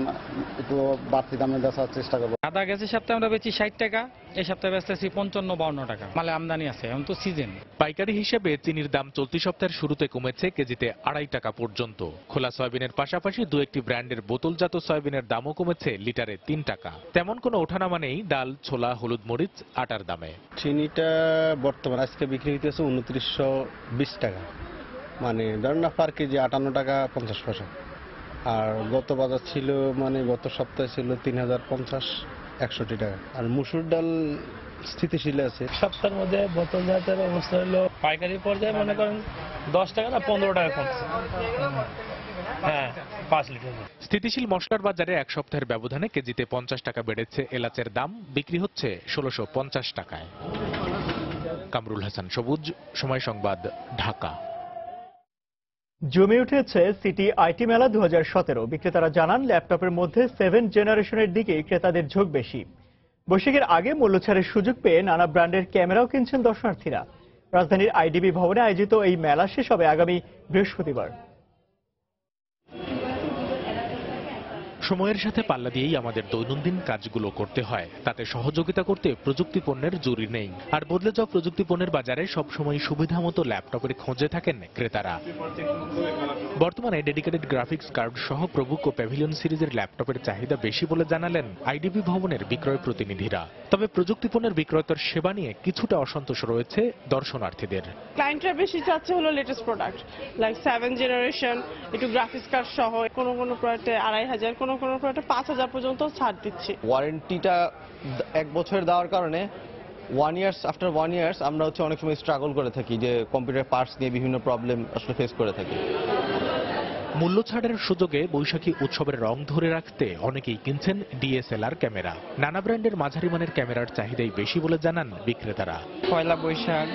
একটু বাড়তি দামে বেচার চেষ্টা করবো। আদা গেছে সপ্তাহে আমরা বেচি 60 টাকা, এই সপ্তাহে বেচতেছি 55-52 টাকা। মালে আমদানি আছে, এখন তো সিজন। পাইকারি হিসেবে চিনির দাম চলতি সপ্তাহের শুরুতে কমেছে কেজিতে 2.5 টাকা পর্যন্ত। খোলা সয়াবিনের পাশাপাশি 2-1টি ব্র্যান্ডের বোতলজাত সয়াবিনের দামও কমেছে লিটারে 3 টাকা। তেমন কোনো ওঠানামা নেই ডাল, ছোলা, হলুদ মরিচ, আটার দামে। চিনিটা বর্তমান আজকে বিক্রি হইতেছে 2920 টাকা, মানে ধরেন না পার কেজি 58 টাকা 50 পয়সা। আর গত বাজার ছিল, মানে গত সপ্তাহে ছিল 3050-61 টাকা। আর মুসুর ডাল স্থিতিশীল আছে। সপ্তাহের মধ্যে বোতল জাতের অবস্থা হলো পাইকারি পর্যায়ে মনে করেন 10 টাকা না 15 টাকা কমছে। হ্যাঁ, 5 লিটার। স্থিতিশীল মশলার বাজারে এক সপ্তাহের ব্যবধানে কেজিতে 50 টাকা বেড়েছে এলাচের দাম, বিক্রি হচ্ছে 1650 টাকায়। কামরুল হাসান সবুজ, সময় সংবাদ, ঢাকা। জমে উঠেছে সিটি আইটি মেলা 2017। বিক্রেতারা জানান ল্যাপটপের মধ্যে 7 জেনারেশনের দিকে ক্রেতাদের ঝোঁক বেশি। বৈশাখের আগে মূল্যছাড়ের সুযোগ পেয়ে নানা ব্র্যান্ডের ক্যামেরাও কিনছেন দর্শনার্থীরা। রাজধানীর আইডিবি ভবনে আয়োজিত এই মেলা শেষ হবে আগামী বৃহস্পতিবার। সময়ের সাথে পাল্লা দিয়েই আমাদের দৈনন্দিন কাজগুলো করতে হয়, তাতে সহযোগিতা করতে প্রযুক্তি পণ্যের জুরি নেই। আর বদলে যাওয়া প্রযুক্তি পণ্যের বাজারে সবসময় সুবিধা মতো ল্যাপটপের খোঁজে থাকেন ক্রেতারা। বর্তমানে ডেডিকেটেড গ্রাফিক্স কার্ড সহ প্রবুক ও প্যাভিলিয়ন সিরিজের ল্যাপটপের চাহিদা বেশি বলে জানালেন আইডিবি ভবনের বিক্রয় প্রতিনিধিরা। তবে প্রযুক্তি পণ্যের বিক্রয়তার সেবা নিয়ে কিছুটা অসন্তোষ রয়েছে দর্শনার্থীদের। ক্লায়েন্টরা বেশি চাচ্ছে হলো লেটেস্ট প্রোডাক্ট, লাইক 7 জেনারেশন, একটু গ্রাফিক্স কার্ড সহ। কোনো কোনো প্রোডাক্টে 2500, কোনো কোনো প্রোডাক্টে 5000 পর্যন্ত ছাড় দিচ্ছি। ওয়ারেন্টিটা 1 বছর দেওয়ার কারণে 1 ইয়ার্স আফটার 1 ইয়ার্স আমরা অনেক সময় স্ট্রাগল করে থাকি, যে কম্পিউটার পার্টস নিয়ে বিভিন্ন প্রবলেম আসলে ফেস করে থাকি। মূল্য ছাড়ের সুযোগে বৈশাখী উৎসবের রং ধরে রাখতে অনেকেই কিনছেন ডিএসএলআর ক্যামেরা। নানা ব্র্যান্ডের মাঝারি মানের ক্যামেরার চাহিদাই বেশি বলে জানান বিক্রেতারা। পয়লা বৈশাখ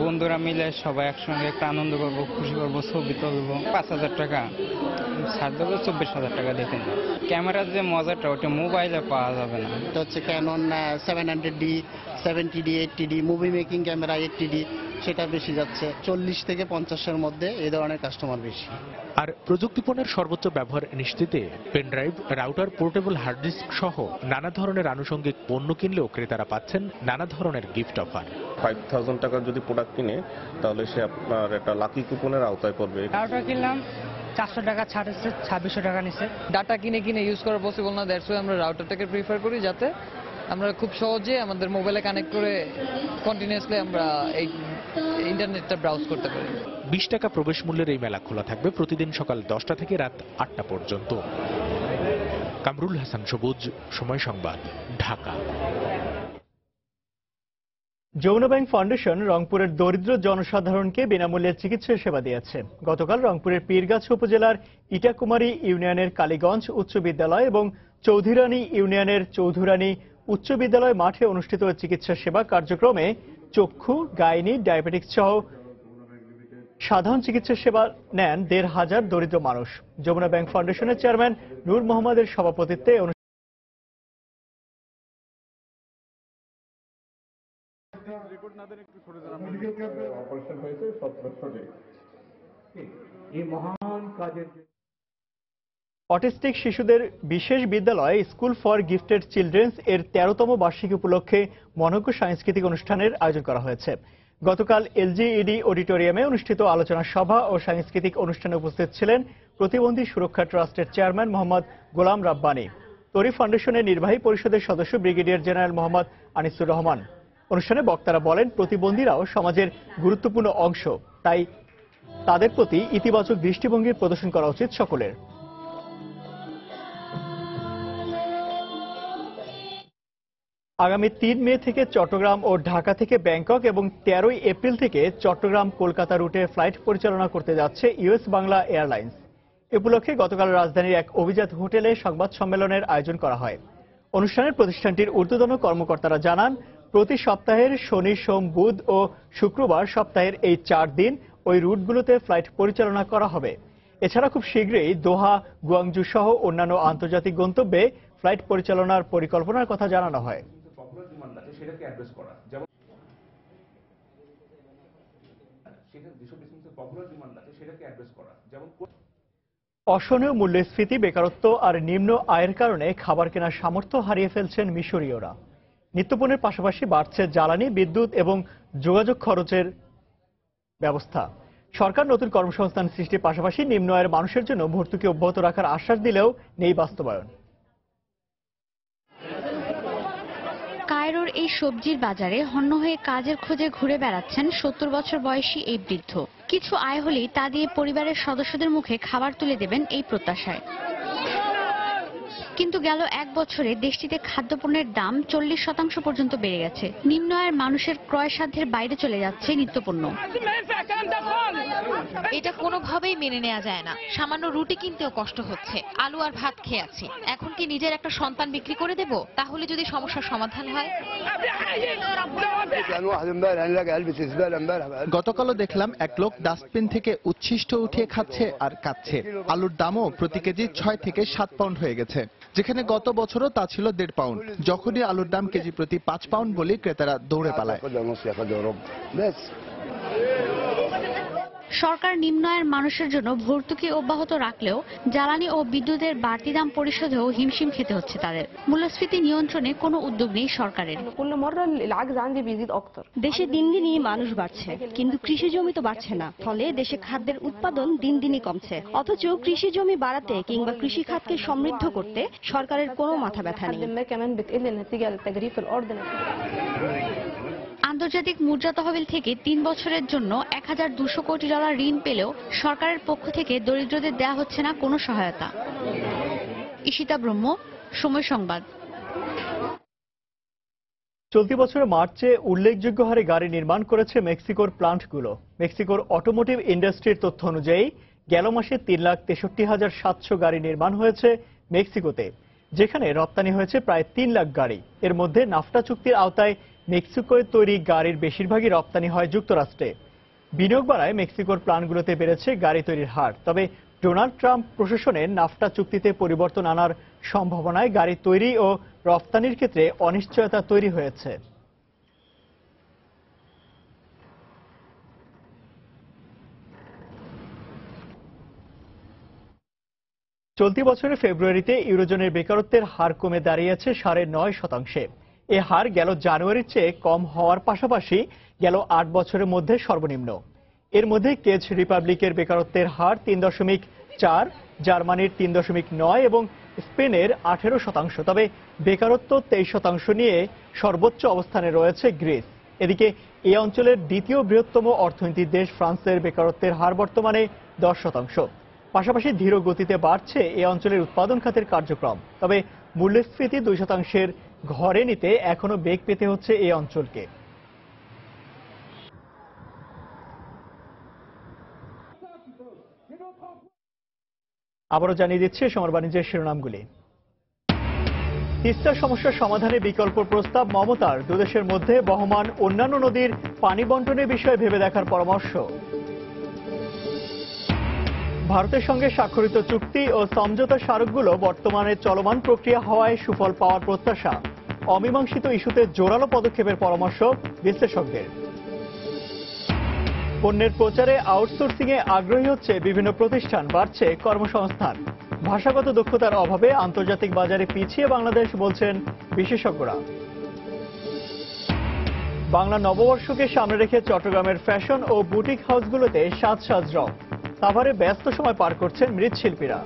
বন্ধুরা মিলে সবাই একসঙ্গে একটা আনন্দ করবো, খুশি করবো, ছবি তুলবো। 5000 টাকা ছাড় দেবো, 24,000 টাকা দেখুন। ক্যামেরার যে মজাটা ওটা মোবাইলে পাওয়া যাবে না। এটা হচ্ছে Canon 700D, 70D, 80D movie making camera 80D, সেটা বেশি যাচ্ছে 40 থেকে 50-এর মধ্যে। এই ধরনের কাস্টমার বেশি। আর প্রযুক্তি পণ্যের সর্বোচ্চ ব্যবহার নিশ্চিতে pen drive, router, portable hard disk সহ নানা ধরনের আনুষঙ্গিক পণ্য কিনলেও ক্রেতারা পাচ্ছেন নানা ধরনের গিফট অফার। 5000 টাকার যদি প্রোডাক্ট কিনে তাহলে সে আপনার একটা লাকি কুপনের আওতায় পড়বে। রাউটার কিনলাম 400 টাকা ছাড় এসেছে, 2600 টাকা নিচ্ছে। ডাটা কিনে ইউজ করা পসিবল না, দ্যাটস ওয়াই আমরা রাউটারটাকে প্রিফার করি, যাতে আমরা খুব সহজে আমাদের মোবাইলে কানেক্ট করে কন্টিনিউয়াসলি আমরা এই ইন্টারনেটটা ব্রাউজ করতে পারি। 20 টাকা প্রবেশ মূল্যের এই মেলা খোলা থাকবে প্রতিদিন সকাল 10টা থেকে রাত 8টা পর্যন্ত। কামরুল হাসান সবুজ, সময় সংবাদ, ঢাকা। যৌন ব্যাংক ফাউন্ডেশন রংপুরের দরিদ্র জনসাধারণকে বিনামূল্যে চিকিৎসা সেবা দিয়েছে। গতকাল রংপুরের পীরগাছা উপজেলার ইটাকুমারী ইউনিয়নের কালীগঞ্জ উচ্চ বিদ্যালয় এবং চৌধুরানী ইউনিয়নের চৌধুরানী উচ্চ বিদ্যালয় মাঠে অনুষ্ঠিত চিকিৎসা সেবা কার্যক্রমে চক্ষু, গাইনি, ডায়াবেটিক্স সহ সাধারণ চিকিৎসা সেবা নেন 1500 দরিদ্র মানুষ। যমুনা ব্যাংক ফাউন্ডেশনের চেয়ারম্যান নূর মোহাম্মদের সভাপতিত্বে অটিস্টিক শিশুদের বিশেষ বিদ্যালয় স্কুল ফর গিফটেড চিলড্রেন্স এর 13তম বার্ষিকী উপলক্ষে মনোজ্ঞ সাংস্কৃতিক অনুষ্ঠানের আয়োজন করা হয়েছে। গতকাল এলজিইডি অডিটোরিয়ামে অনুষ্ঠিত আলোচনা সভা ও সাংস্কৃতিক অনুষ্ঠানে উপস্থিত ছিলেন প্রতিবন্ধী সুরক্ষা ট্রাস্টের চেয়ারম্যান মোহাম্মদ গোলাম রাব্বানী, তরি ফাউন্ডেশনের নির্বাহী পরিষদের সদস্য ব্রিগেডিয়ার জেনারেল মোহাম্মদ আনিসুর রহমান। অনুষ্ঠানে বক্তারা বলেন, প্রতিবন্ধীরাও সমাজের গুরুত্বপূর্ণ অংশ, তাই তাদের প্রতি ইতিবাচক দৃষ্টিভঙ্গি প্রদর্শন করা উচিত সকলের। আগামী 3 মে থেকে চট্টগ্রাম ও ঢাকা থেকে ব্যাংকক এবং 13 এপ্রিল থেকে চট্টগ্রাম কলকাতা রুটে ফ্লাইট পরিচালনা করতে যাচ্ছে ইউএস বাংলা এয়ারলাইন্স। এ উপলক্ষে গতকাল রাজধানীর এক অভিজাত হোটেলে সংবাদ সম্মেলনের আয়োজন করা হয়। অনুষ্ঠানে প্রতিষ্ঠানটির ঊর্ধ্বতন কর্মকর্তারা জানান, প্রতি সপ্তাহের শনি, সোম, বুধ ও শুক্রবার সপ্তাহের এই 4 দিন ওই রুটগুলোতে ফ্লাইট পরিচালনা করা হবে। এছাড়া খুব শীঘ্রই দোহা, গুয়াংজু সহ অন্যান্য আন্তর্জাতিক গন্তব্যে ফ্লাইট পরিচালনার পরিকল্পনার কথা জানানো হয়। অসহনীয় মূল্যস্ফীতি, বেকারত্ব আর নিম্ন আয়ের কারণে খাবার কেনার সামর্থ্য হারিয়ে ফেলছেন মিশরীয়রা। নিত্যপণ্যের পাশাপাশি বাড়ছে জ্বালানি, বিদ্যুৎ এবং যোগাযোগ খরচের ব্যবস্থা। সরকার নতুন কর্মসংস্থান সৃষ্টির পাশাপাশি নিম্ন আয়ের মানুষের জন্য ভর্তুকি অব্যাহত রাখার আশ্বাস দিলেও নেই বাস্তবায়ন। কায়রোর এই সবজির বাজারে হন্য হয়ে কাজের খোঁজে ঘুরে বেড়াচ্ছেন 70 বছর বয়সী এই বৃদ্ধ। কিছু আয় হলেই তা দিয়ে পরিবারের সদস্যদের মুখে খাবার তুলে দেবেন এই প্রত্যাশায়। কিন্তু গেল 1 বছরে দেশটিতে খাদ্যপণ্যের দাম 40% পর্যন্ত বেড়ে গেছে। নিম্ন আয়ের মানুষের ক্রয় সাধ্যের বাইরে চলে যাচ্ছে নিত্যপণ্য। এটা কোনোভাবেই মেনে নেওয়া যায় না। সামান্য রুটি কিনতেও কষ্ট হচ্ছে। আলু আর ভাত খেয়ে আছি। এখন কি নিজের একটা সন্তান বিক্রি করে দেব? তাহলে যদি সমস্যার সমাধান হয়। গতকালও দেখলাম এক লোক ডাস্টবিন থেকে উচ্ছিষ্ট উঠিয়ে খাচ্ছে আর কাচ্ছে। আলুর দামও প্রতি কেজি 6 থেকে 7 পাউন্ড হয়ে গেছে, যেখানে গত বছরও তা ছিল 1.5 পাউন্ড। যখনই আলুর দাম কেজি প্রতি 5 পাউন্ড বলে ক্রেতারা দৌড়ে পালায়। সরকার নিম্ন আয়ের মানুষের জন্য ভর্তুকি অব্যাহত রাখলেও জ্বালানি ও বিদ্যুতের বাড়তি দাম পরিশোধেও হিমশিম খেতে হচ্ছে তাদের। মূল্যস্ফীতি নিয়ন্ত্রণে কোনো উদ্যোগ নেই সরকারের। দেশে দিন দিনই মানুষ বাড়ছে, কিন্তু কৃষি জমি তো বাড়ছে না। ফলে দেশে খাদ্যের উৎপাদন দিন দিনই কমছে। অথচ কৃষি জমি বাড়াতে কিংবা কৃষি খাতকে সমৃদ্ধ করতে সরকারের কোনো মাথা ব্যথা নেই। আন্তর্জাতিক মুদ্রা তহবিল থেকে 3 বছরের জন্য $1200 কোটি ঋণ পেলেও সরকারের পক্ষ থেকে দরিদ্রদের দেয়া হচ্ছে না কোনো সহায়তা। ঈশিতা ব্রহ্ম, সময় সংবাদ। চলতি বছরের মার্চে উল্লেখযোগ্য হারে গাড়ি নির্মাণ করেছে মেক্সিকোর প্লান্টগুলো। মেক্সিকোর অটোমোটিভ ইন্ডাস্ট্রির তথ্য অনুযায়ী গেল মাসে 3,63,700 গাড়ি নির্মাণ হয়েছে মেক্সিকোতে, যেখানে রপ্তানি হয়েছে প্রায় 3 লাখ গাড়ি। এর মধ্যে নাফটা চুক্তির আওতায় মেক্সিকোয় তৈরি গাড়ির বেশিরভাগই রপ্তানি হয় যুক্তরাষ্ট্রে। বিনিয়োগ বাড়ায় মেক্সিকোর প্ল্যান্টগুলোতে বেড়েছে গাড়ি তৈরির হার। তবে ডোনাল্ড ট্রাম্প প্রশাসনের নাফটা চুক্তিতে পরিবর্তন আনার সম্ভাবনায় গাড়ি তৈরি ও রপ্তানির ক্ষেত্রে অনিশ্চয়তা তৈরি হয়েছে। চলতি বছরের ফেব্রুয়ারিতে ইউরোজোনের বেকারত্বের হার কমে দাঁড়িয়েছে 9.5%। এ হার গেল জানুয়ারির চেয়ে কম হওয়ার পাশাপাশি গেল 8 বছরের মধ্যে সর্বনিম্ন। এর মধ্যে চেক রিপাবলিকের বেকারত্বের হার 3.4, জার্মানির 3.9 এবং স্পেনের 18%। তবে বেকারত্ব 23% নিয়ে সর্বোচ্চ অবস্থানে রয়েছে গ্রিস। এদিকে এই অঞ্চলের দ্বিতীয় বৃহত্তম অর্থনীতির দেশ ফ্রান্সের বেকারত্বের হার বর্তমানে 10%। পাশাপাশি ধীর গতিতে বাড়ছে এ অঞ্চলের উৎপাদন খাতের কার্যক্রম। তবে মূল্যস্ফীতি 2% ঘরে নিতে এখনো বেগ পেতে হচ্ছে এই অঞ্চলকে। আবারও জানিয়ে দিচ্ছে সমর বাণিজ্যের শিরোনামগুলি। তিস্তা সমস্যার সমাধানে বিকল্প প্রস্তাব মমতার। দুদেশের মধ্যে বহমান অন্যান্য নদীর পানি বন্টনের বিষয়ে ভেবে দেখার পরামর্শ। ভারতের সঙ্গে স্বাক্ষরিত চুক্তি ও সমঝোতা স্মারকগুলো বর্তমানে চলমান প্রক্রিয়া হওয়ায় সুফল পাওয়ার প্রত্যাশা। অমীমাংসিত ইস্যুতে জোরালো পদক্ষেপের পরামর্শ বিশ্লেষকদের। পণ্যের প্রচারে আউটসোর্সিংয়ে আগ্রহী হচ্ছে বিভিন্ন প্রতিষ্ঠান, বাড়ছে কর্মসংস্থান। ভাষাগত দক্ষতার অভাবে আন্তর্জাতিক বাজারে পিছিয়ে বাংলাদেশ, বলছেন বিশেষজ্ঞরা। বাংলা নববর্ষকে সামনে রেখে চট্টগ্রামের ফ্যাশন ও বুটিক হাউসগুলোতে সাজ রং। সাভারে ব্যস্ত সময় পার করছেন মৃৎশিল্পীরা।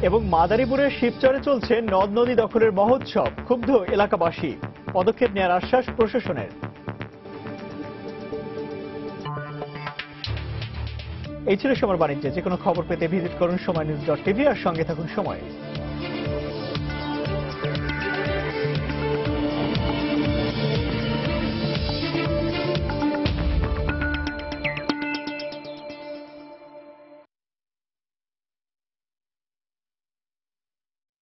এবং মাদারীপুরের শিবচরে চলছে নদ নদী দখলের মহোৎসব। ক্ষুব্ধ এলাকাবাসী, পদক্ষেপ নেওয়ার আশ্বাস প্রশাসনের। এই ছিল সময়ের বাণিজ্যে। যে কোনো খবর পেতে ভিজিট করুন সময়নিউজ.tv আর সঙ্গে থাকুন সময়।